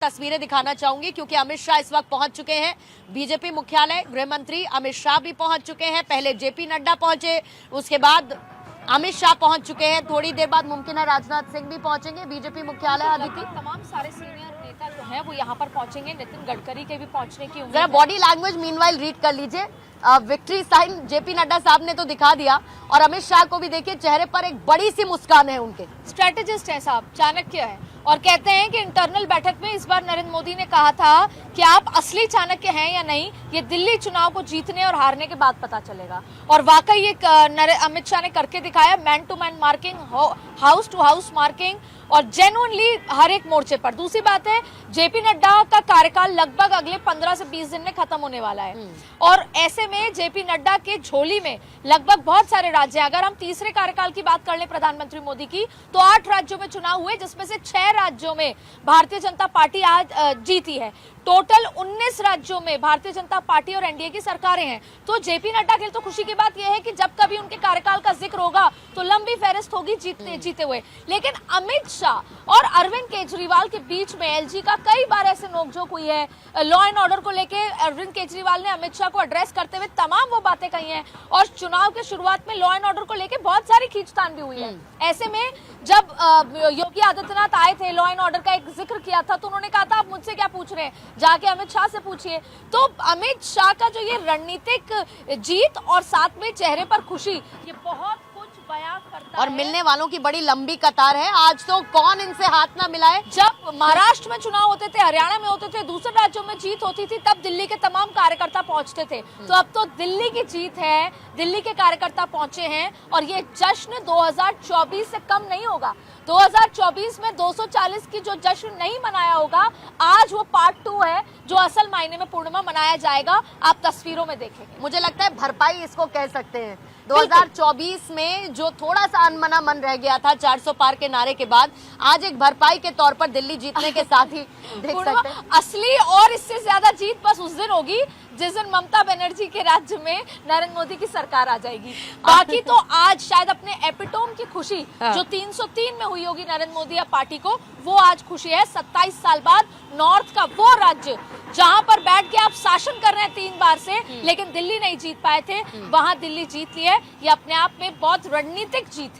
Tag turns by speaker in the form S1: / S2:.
S1: तस्वीरें दिखाना चाहूंगी क्योंकि अमित शाह इस वक्त पहुंच चुके हैं बीजेपी मुख्यालय। गृह मंत्री अमित शाह भी पहुंच चुके हैं। पहले जेपी नड्डा पहुंचे, उसके बाद अमित शाह पहुंच चुके हैं। थोड़ी देर बाद मुमकिन है राजनाथ सिंह भी पहुंचेंगे बीजेपी मुख्यालय। आदित्य,
S2: तमाम सारे सीनियर नेता जो हैं वो यहाँ पर पहुंचेंगे। नितिन गडकरी के भी पहुंचने की उम्मीद
S1: जरा
S2: है।
S1: बॉडी लैंग्वेज मीनवाइल रीड कर लीजिए। विक्ट्री साइन जेपी नड्डा साहब ने तो दिखा दिया और अमित शाह को भी देखिए, चेहरे पर एक बड़ी सी मुस्कान है उनके।
S2: स्ट्रेटेजिस्ट है साहब, चाणक्य है और कहते हैं कि इंटरनल बैठक में इस बार नरेंद्र मोदी ने कहा था कि आप असली चाणक्य हैं या नहीं, ये दिल्ली चुनाव को जीतने और हारने के बाद पता चलेगा। और वाकई ये अमित शाह ने करके दिखाया। Man to man marking, house to house marking और जेन्युइनली हर एक मोर्चे पर। दूसरी बात है, जेपी नड्डा का कार्यकाल लगभग अगले 15 से 20 दिन में खत्म होने वाला है और ऐसे में जेपी नड्डा के झोली में लगभग बहुत सारे राज्य। अगर हम तीसरे कार्यकाल की बात कर लें प्रधानमंत्री मोदी की, तो 8 राज्यों में चुनाव हुए, जिसमें से 6 राज्यों में भारतीय जनता पार्टी आज जीती है। टोटल 19 राज्यों में भारतीय जनता पार्टी और एनडीए की सरकारें हैं। तो जेपी नड्डा के लिए तो खुशी की बात यह है कि जब कभी उनके कार्यकाल का जिक्र होगा तो लंबी फहरिस्त होगी जीते हुए। लेकिन अमित शाह और अरविंद केजरीवाल के बीच में एलजी का कई बार ऐसे नोकझोंक हुई है। लॉ एंड ऑर्डर को लेकर अरविंद केजरीवाल ने अमित शाह को एड्रेस करते हुए तमाम वो बातें कही हैं और चुनाव के शुरुआत में लॉ एंड ऑर्डर को लेकर बहुत सारी खींचतान भी हुई है। ऐसे में जब योगी आदित्यनाथ आए थे, लॉ एंड ऑर्डर का एक जिक्र किया था, तो उन्होंने कहा था आप मुझसे क्या पूछ रहे हैं, जाके अमित शाह से पूछिए। तो अमित शाह का जो ये रणनीतिक जीत और साथ में चेहरे पर खुशी, ये बहुत कुछ बयां करता
S1: और
S2: है।
S1: मिलने वालों की बड़ी लंबी कतार है। आज तो कौन इनसे हाथ ना मिलाए।
S2: जब महाराष्ट्र में चुनाव होते थे, हरियाणा में होते थे, दूसरे राज्यों में जीत होती थी, तब दिल्ली के तमाम कार्यकर्ता पहुंचते थे। तो अब तो दिल्ली की जीत है, दिल्ली के कार्यकर्ता पहुंचे हैं और ये जश्न 2024 से कम नहीं होगा। 2024 में 240 की जो जश्न नहीं मनाया होगा, आज वो पार्ट 2 है जो असल मायने में पूर्णिमा मनाया जाएगा। आप तस्वीरों में देखेंगे।
S1: मुझे लगता है भरपाई इसको कह सकते हैं। 2024 में जो थोड़ा सा अनमना मन रह गया था 400 पार के नारे के बाद, आज एक भरपाई के तौर पर दिल्ली जीतने के साथ ही देख सकते हैं।
S2: असली और इससे ज्यादा जीत बस उस दिन होगी जिस दिन ममता बनर्जी के राज्य में नरेंद्र मोदी की सरकार आ जाएगी। बाकी तो आज शायद अपने एपिटोम की खुशी जो 303 में हुई होगी नरेंद्र मोदी या पार्टी को, वो आज खुशी है। 27 साल बाद नॉर्थ का वो राज्य जहां पर बैठ के आप शासन कर रहे हैं 3 बार से, लेकिन दिल्ली नहीं जीत पाए थे, वहां दिल्ली जीत ली है। ये अपने आप में बहुत रणनीतिक जीत है।